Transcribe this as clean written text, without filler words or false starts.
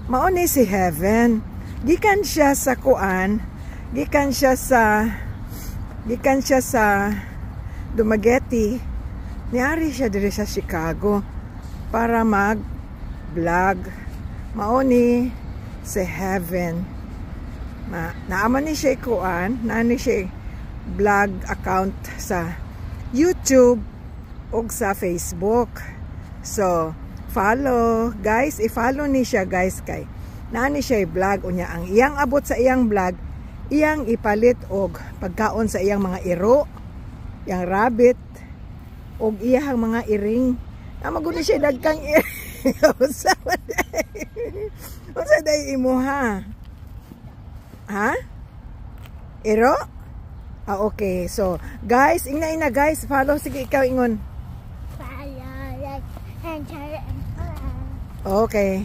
mao ni si Heaven. Gikan siya sa kuan, gikan siya sa Dumaguete. Niari siya diri sa Chicago para mag-vlog. Mao ni si Heaven. Naaman ni siya kuan, naani siya vlog account sa YouTube o sa Facebook. So, follow. Guys, i-follow ni siya guys kay naani siya i-vlog. Unya, ang iyang abot sa iyang vlog, iyang ipalit og pagkaon sa iyang mga iro, iyang rabbit, og iyang mga iring. Namaguni siya dagkang iring. Unsa day imo ha? Ha? Iro? Okay. So, guys, ina guys, follow. Sige, ikaw ingon. Follow, like, and share, and follow. Okay.